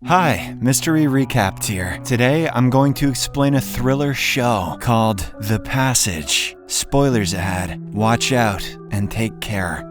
Hi, Mystery Recapped here. Today, I'm going to explain a thriller show called The Passage. Spoilers ahead. Watch out and take care.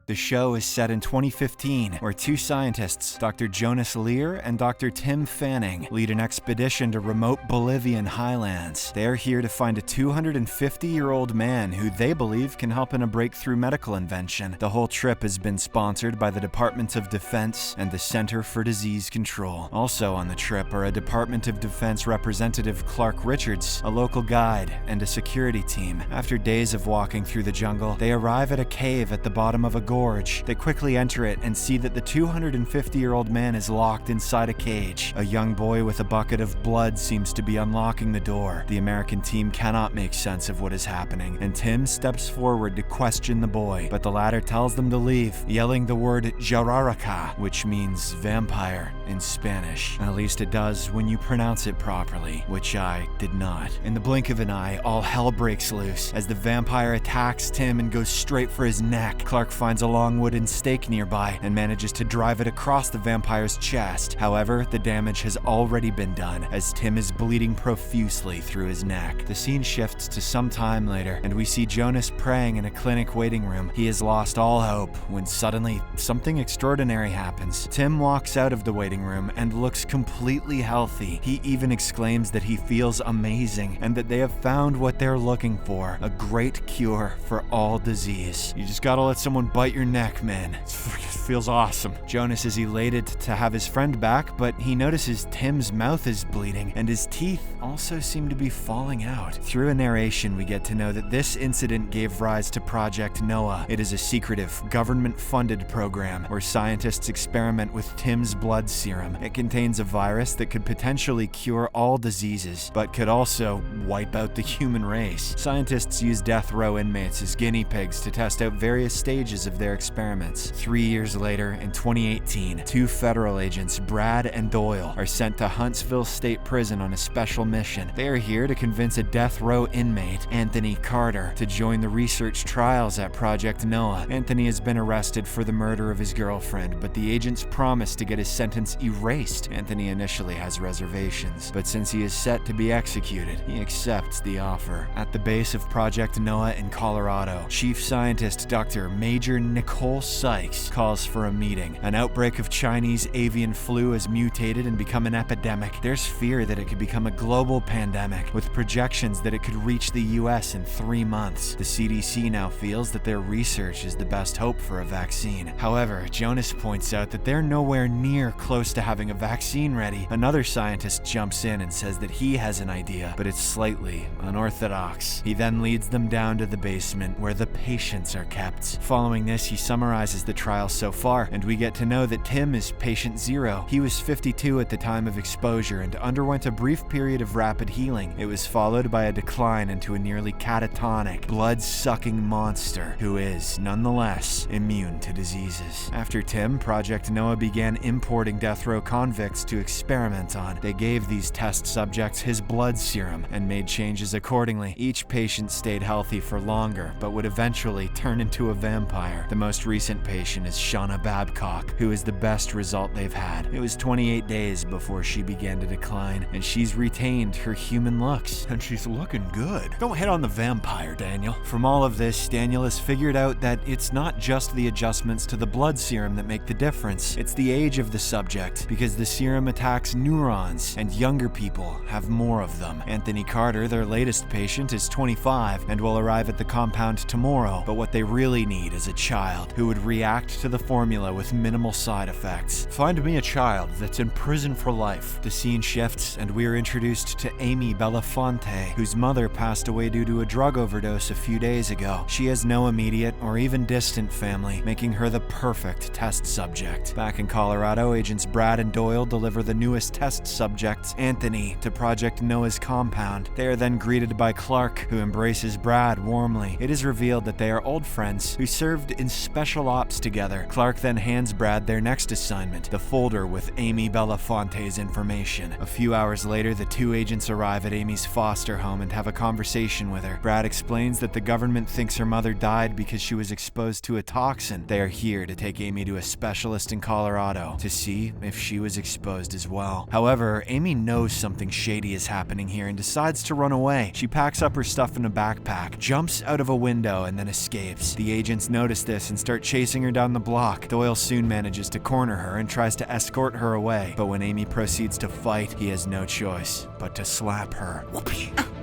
The show is set in 2015, where two scientists, Dr. Jonas Lear and Dr. Tim Fanning, lead an expedition to remote Bolivian highlands. They are here to find a 250-year-old man who they believe can help in a breakthrough medical invention. The whole trip has been sponsored by the Department of Defense and the Center for Disease Control. Also on the trip are a Department of Defense representative, Clark Richards, a local guide, and a security team. After days of walking through the jungle, they arrive at a cave at the bottom of a gorge. They quickly enter it and see that the 250-year-old man is locked inside a cage. A young boy with a bucket of blood seems to be unlocking the door. The American team cannot make sense of what is happening, and Tim steps forward to question the boy, but the latter tells them to leave, yelling the word jararaca, which means vampire in Spanish. At least it does when you pronounce it properly, which I did not. In the blink of an eye, all hell breaks loose as the vampire attacks Tim and goes straight for his neck. Clark finds a long wooden stake nearby and manages to drive it across the vampire's chest. However, the damage has already been done as Tim is bleeding profusely through his neck. The scene shifts to some time later and we see Jonas praying in a clinic waiting room. He has lost all hope when suddenly something extraordinary happens. Tim walks out of the waiting room and looks completely healthy. He even exclaims that he feels amazing and that they have found what they're looking for, a great cure for all disease. You just gotta let someone bite your neck, man. It feels awesome. Jonas is elated to have his friend back, but he notices Tim's mouth is bleeding and his teeth also seem to be falling out. Through a narration, we get to know that this incident gave rise to Project Noah. It is a secretive, government-funded program where scientists experiment with Tim's blood serum. It contains a virus that could potentially cure all diseases, but could also wipe out the human race. Scientists use death row inmates as guinea pigs to test out various stages of their experiments. 3 years later, in 2018, two federal agents, Brad and Doyle, are sent to Huntsville State Prison on a special mission. They are here to convince a death row inmate, Anthony Carter, to join the research trials at Project Noah. Anthony has been arrested for the murder of his girlfriend, but the agents promise to get his sentence erased. Anthony initially has reservations, but since he is set to be executed, he accepts the offer. At the base of Project Noah in Colorado, Chief Scientist Dr. Major Nicole Sykes calls for a meeting. An outbreak of Chinese avian flu has mutated and become an epidemic. There's fear that it could become a global pandemic, with projections that it could reach the US in 3 months. The CDC now feels that their research is the best hope for a vaccine. However, Jonas points out that they're nowhere near close to having a vaccine ready. Another scientist jumps in and says that he has an idea, but it's slightly unorthodox. He then leads them down to the basement where the patients are kept. Following this, he summarizes the trial so far, and we get to know that Tim is patient 0. He was 52 at the time of exposure and underwent a brief period of rapid healing. It was followed by a decline into a nearly catatonic, blood-sucking monster who is, nonetheless, immune to diseases. After Tim, Project Noah began importing death row convicts to experiment on. They gave these test subjects his blood serum and made changes accordingly. Each patient stayed healthy for longer, but would eventually turn into a vampire. The most recent patient is Shauna Babcock, who is the best result they've had. It was 28 days before she began to decline, and she's retained her human looks. And she's looking good. Don't hit on the vampire, Daniel. From all of this, Daniel has figured out that it's not just the adjustments to the blood serum that make the difference. It's the age of the subject, because the serum attacks neurons, and younger people have more of them. Anthony Carter, their latest patient, is 25 and will arrive at the compound tomorrow, but what they really need is a child who would react to the formula with minimal side effects. Find me a child that's in prison for life. The scene shifts and we are introduced to Amy Belafonte, whose mother passed away due to a drug overdose a few days ago. She has no immediate or even distant family, making her the perfect test subject. Back in Colorado, agents Brad and Doyle deliver the newest test subject, Anthony, to Project Noah's compound. They are then greeted by Clark, who embraces Brad warmly. It is revealed that they are old friends who served in special ops together. Clark then hands Brad their next assignment, the folder with Amy Belafonte's information. A few hours later, the two agents arrive at Amy's foster home and have a conversation with her. Brad explains that the government thinks her mother died because she was exposed to a toxin. They are here to take Amy to a specialist in Colorado to see if she was exposed as well. However, Amy knows something shady is happening here and decides to run away. She packs up her stuff in a backpack, jumps out of a window, and then escapes. The agents notice this and start chasing her down the block. Doyle soon manages to corner her and tries to escort her away, but when Amy proceeds to fight, he has no choice but to slap her.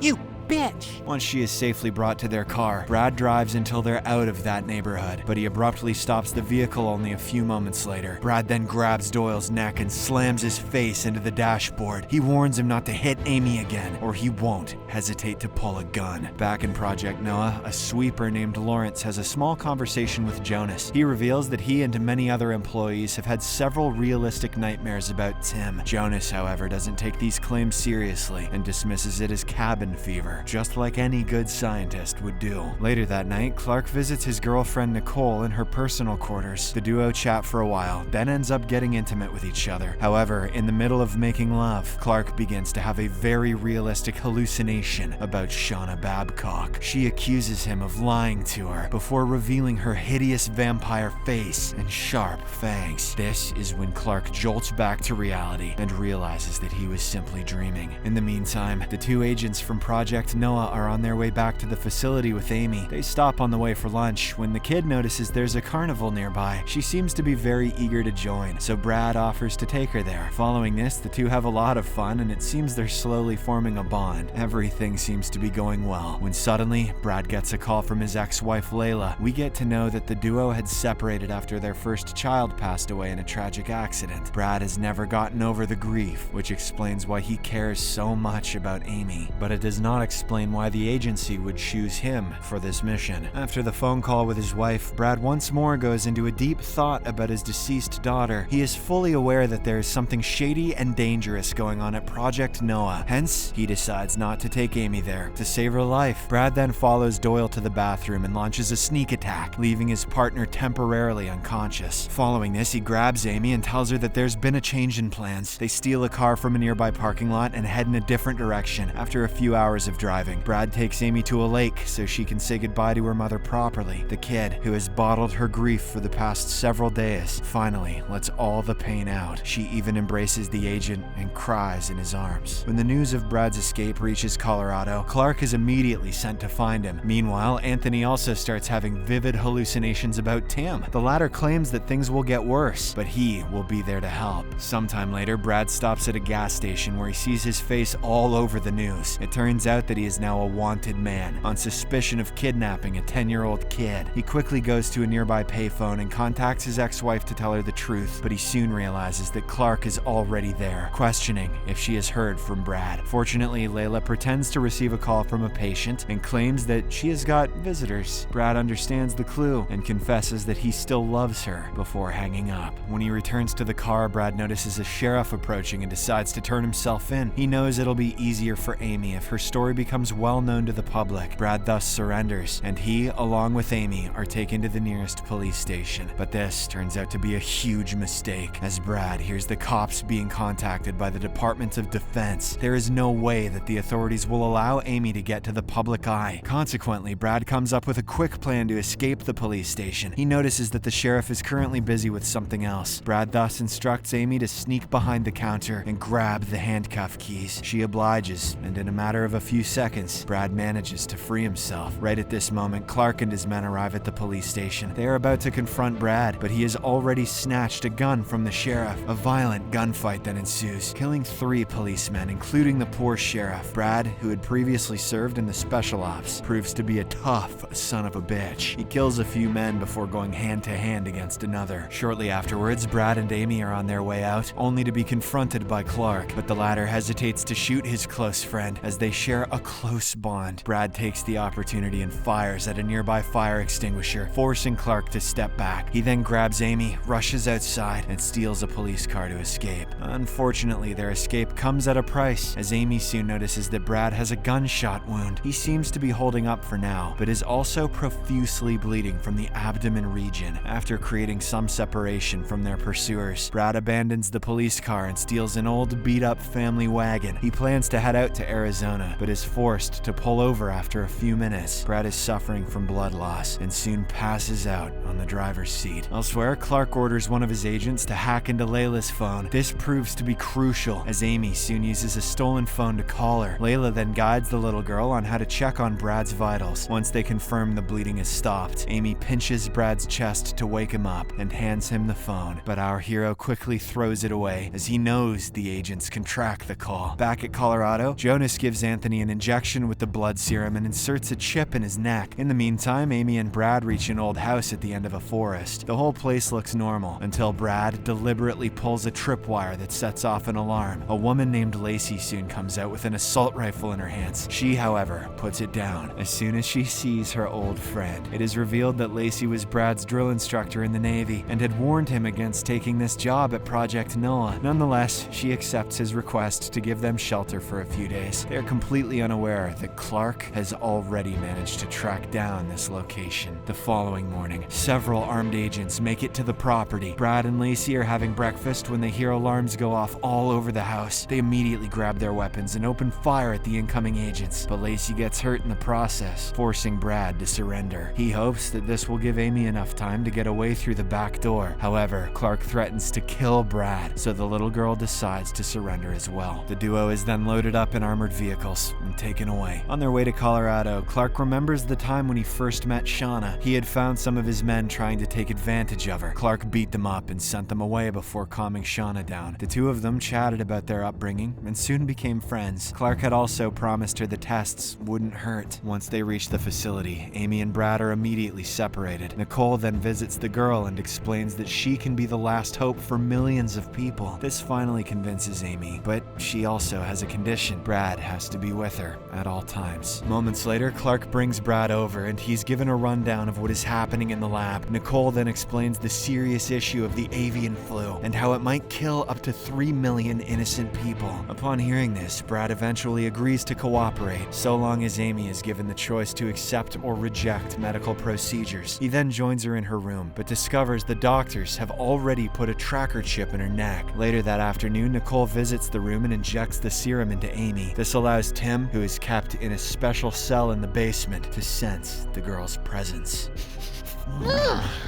You bitch! Once she is safely brought to their car, Brad drives until they're out of that neighborhood, but he abruptly stops the vehicle only a few moments later. Brad then grabs Doyle's neck and slams his face into the dashboard. He warns him not to hit Amy again, or he won't hesitate to pull a gun. Back in Project Noah, a sweeper named Lawrence has a small conversation with Jonas. He reveals that he and many other employees have had several realistic nightmares about Tim. Jonas, however, doesn't take these claims seriously and dismisses it as cabin fever, just like any good scientist would do. Later that night, Clark visits his girlfriend Nicole in her personal quarters. The duo chat for a while, then ends up getting intimate with each other. However, in the middle of making love, Clark begins to have a very realistic hallucination about Shauna Babcock. She accuses him of lying to her before revealing her hideous vampire face and sharp fangs. This is when Clark jolts back to reality and realizes that he was simply dreaming. In the meantime, the two agents from Project Noah are on their way back to the facility with Amy. They stop on the way for lunch when the kid notices there's a carnival nearby. She seems to be very eager to join, so Brad offers to take her there. Following this, the two have a lot of fun and it seems they're slowly forming a bond. Everything seems to be going well, when suddenly, Brad gets a call from his ex-wife Layla. We get to know that the duo had separated after their first child passed away in a tragic accident. Brad has never gotten over the grief, which explains why he cares so much about Amy, but it does not explain why the agency would choose him for this mission. After the phone call with his wife, Brad once more goes into a deep thought about his deceased daughter. He is fully aware that there is something shady and dangerous going on at Project Noah. Hence, he decides not to take Amy there to save her life. Brad then follows Doyle to the bathroom and launches a sneak attack, leaving his partner temporarily unconscious. Following this, he grabs Amy and tells her that there's been a change in plans. They steal a car from a nearby parking lot and head in a different direction. After a few hours of driving, Brad takes Amy to a lake so she can say goodbye to her mother properly. The kid, who has bottled her grief for the past several days, finally lets all the pain out. She even embraces the agent and cries in his arms. When the news of Brad's escape reaches Colorado, Clark is immediately sent to find him. Meanwhile, Anthony also starts having vivid hallucinations about Tim. The latter claims that things will get worse, but he will be there to help. Sometime later, Brad stops at a gas station where he sees his face all over the news. It turns out that he is now a wanted man on suspicion of kidnapping a 10-year-old kid. He quickly goes to a nearby payphone and contacts his ex-wife to tell her the truth, but he soon realizes that Clark is already there, questioning if she has heard from Brad. Fortunately, Layla pretends to receive a call from a patient and claims that she has got visitors. Brad understands the clue and confesses that he still loves her before hanging up. When he returns to the car, Brad notices a sheriff approaching and decides to turn himself in. He knows it'll be easier for Amy if her story becomes well known to the public. Brad thus surrenders, and he, along with Amy, are taken to the nearest police station. But this turns out to be a huge mistake, as Brad hears the cops being contacted by the Department of Defense. There is no way that the authorities will allow Amy to get to the public eye. Consequently, Brad comes up with a quick plan to escape the police station. He notices that the sheriff is currently busy with something else. Brad thus instructs Amy to sneak behind the counter and grab the handcuff keys. She obliges, and in a matter of a few seconds, Brad manages to free himself. Right at this moment, Clark and his men arrive at the police station. They are about to confront Brad, but he has already snatched a gun from the sheriff. A violent gunfight then ensues, killing 3 policemen, including the poor sheriff. Brad, who had previously served in the special ops, proves to be a tough son of a bitch. He kills a few men before going hand-to-hand against another. Shortly afterwards, Brad and Amy are on their way out, only to be confronted by Clark, but the latter hesitates to shoot his close friend as they share a close bond. Brad takes the opportunity and fires at a nearby fire extinguisher, forcing Clark to step back. He then grabs Amy, rushes outside, and steals a police car to escape. Unfortunately, their escape comes at a price, as Amy soon notices that Brad has a gunshot wound. He seems to be holding up for now, but is also profusely bleeding from the abdomen region. After creating some separation from their pursuers, Brad abandons the police car and steals an old beat-up family wagon. He plans to head out to Arizona, but is forced to pull over after a few minutes. Brad is suffering from blood loss and soon passes out on the driver's seat. Elsewhere, Clark orders one of his agents to hack into Layla's phone. This proves to be crucial, as Amy soon uses a stolen phone to call her. Layla then guides the little girl on how to check on Brad's vitals. Once they confirm the bleeding is stopped, Amy pinches Brad's chest to wake him up and hands him the phone, but our hero quickly throws it away as he knows the agents can track the call. Back at Colorado, Jonas gives Anthony an injection with the blood serum and inserts a chip in his neck. In the meantime, Amy and Brad reach an old house at the end of a forest. The whole place looks normal until Brad deliberately pulls a tripwire that sets off an alarm. A woman named Lacey soon comes out with an assault rifle in her hands. She, however, puts it down as soon as she sees her old friend. It is revealed that Lacey was Brad's drill instructor in the Navy and had warned him against taking this job at Project Noah. Nonetheless, she accepts his request to give them shelter for a few days. They are completely unaware that Clark has already managed to track down this location. The following morning, several armed agents make it to the property. Brad and Lacey are having breakfast when they hear alarms go off all over the house. They immediately grab their weapons and open fire at the incoming agents, but Lacey gets hurt in the process, forcing Brad to surrender. He hopes that this will give Amy enough time to get away through the back door. However, Clark threatens to kill Brad, so the little girl decides to surrender as well. The duo is then loaded up in armored vehicles and taken away. On their way to Colorado, Clark remembers the time when he first met Shauna. He had found some of his men trying to take advantage of her. Clark beat them up and sent them away before calming Shauna down. The two of them chatted about their upbringing and soon became friends. Clark had also promised her the tests wouldn't hurt. Once they reach the facility, Amy and Brad are immediately separated. Nicole then visits the girl and explains that she can be the last hope for millions of people. This finally convinces Amy, but she also has a condition. Brad has to be with her at all times. Moments later, Clark brings Brad over and he's given a rundown of what is happening in the lab. Nicole then explains the serious issue of the avian flu and how it might kill up to 3 million innocent people. Upon hearing this, Brad eventually agrees to cooperate, so long as Amy is given the choice to accept or reject medical procedures. He then joins her in her room, but discovers the doctors have already put a tracker chip in her neck. Later that afternoon, Nicole visits the room and injects the serum into Amy. This allows Tim, who is kept in a special cell in the basement, to sense the girl's presence.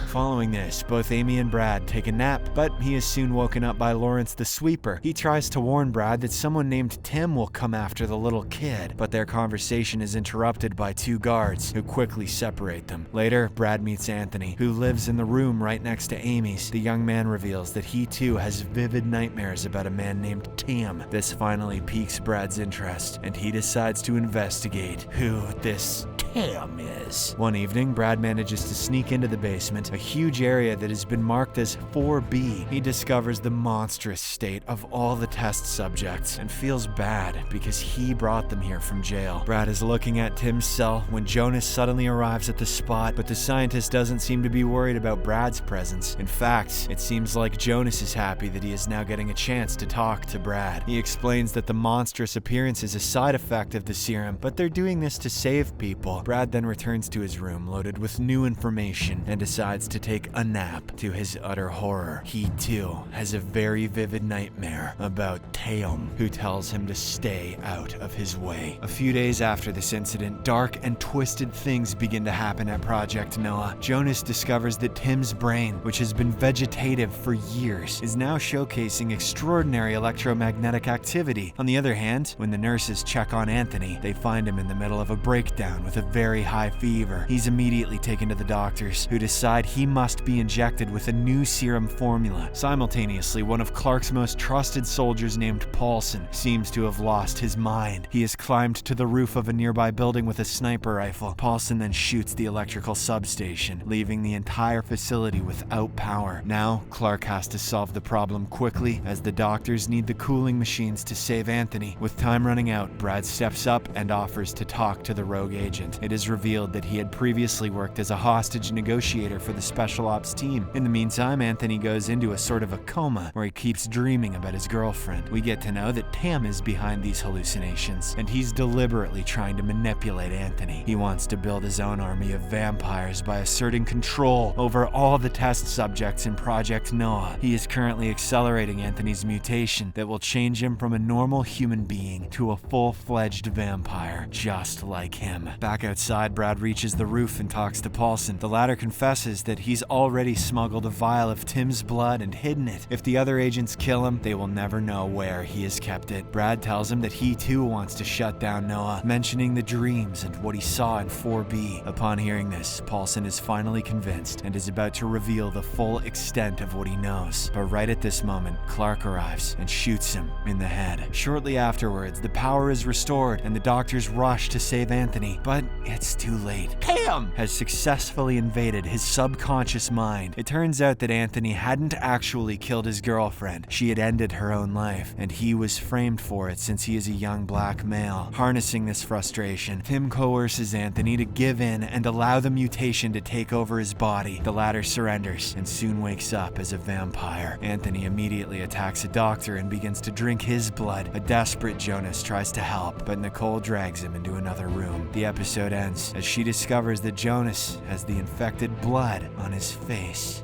Following this, both Amy and Brad take a nap, but he is soon woken up by Lawrence the sweeper. He tries to warn Brad that someone named Tim will come after the little kid, but their conversation is interrupted by two guards, who quickly separate them. Later, Brad meets Anthony, who lives in the room right next to Amy's. The young man reveals that he too has vivid nightmares about a man named Tim. This finally piques Brad's interest, and he decides to investigate who this Tim is. One evening, Brad manages to sneak into the basement, a huge area that has been marked as 4B. He discovers the monstrous state of all the test subjects and feels bad because he brought them here from jail. Brad is looking at Tim's cell when Jonas suddenly arrives at the spot, but the scientist doesn't seem to be worried about Brad's presence. In fact, it seems like Jonas is happy that he is now getting a chance to talk to Brad. He explains that the monstrous appearance is a side effect of the serum, but they're doing this to save people. Brad then returns to his room loaded with new information and decides to take a nap. To his utter horror, he too has a very vivid nightmare about Taeum, who tells him to stay out of his way. A few days after this incident, dark and twisted things begin to happen at Project Noah. Jonas discovers that Tim's brain, which has been vegetative for years, is now showcasing extraordinary electromagnetic activity. On the other hand, when the nurses check on Anthony, they find him in the middle of a breakdown with a very high fever. He's immediately taken to the doctors, who decide he must be injected with a new serum formula. Simultaneously, one of Clark's most trusted soldiers named Paulson seems to have lost his mind. He has climbed to the roof of a nearby building with a sniper rifle. Paulson then shoots the electrical substation, leaving the entire facility without power. Now, Clark has to solve the problem quickly, as the doctors need the cooling machines to save Anthony. With time running out, Brad steps up and offers to talk to the rogue agent. It is revealed that he had previously worked as a hostage negotiator for the special ops team. In the meantime, Anthony goes into a sort of a coma where he keeps dreaming about his girlfriend. We get to know that Tam is behind these hallucinations, and he's deliberately trying to manipulate Anthony. He wants to build his own army of vampires by asserting control over all the test subjects in Project Noah. He is currently accelerating Anthony's mutation that will change him from a normal human being to a full-fledged vampire, just like him. Back outside, Brad reaches the roof and talks to Paulson. The latter confesses that he's already smuggled a vial of Tim's blood and hidden it. If the other agents kill him, they will never know where he has kept it. Brad tells him that he too wants to shut down Noah, mentioning the dreams and what he saw in 4B. Upon hearing this, Paulson is finally convinced and is about to reveal the full extent of what he knows. But right at this moment, Clark arrives and shoots him in the head. Shortly afterwards, the power is restored and the doctors rush to save Anthony, but it's too late. Tam has successfully invaded his subconscious mind. It turns out that Anthony hadn't actually killed his girlfriend. She had ended her own life, and he was framed for it since he is a young black male. Harnessing this frustration, Tim coerces Anthony to give in and allow the mutation to take over his body. The latter surrenders and soon wakes up as a vampire. Anthony immediately attacks a doctor and begins to drink his blood. A desperate Jonas tries to help, but Nicole drags him into another room. The episode ends as she discovers that Jonas has the infected blood on his face.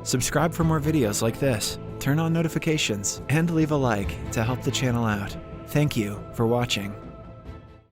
Subscribe for more videos like this, turn on notifications, and leave a like to help the channel out. Thank you for watching.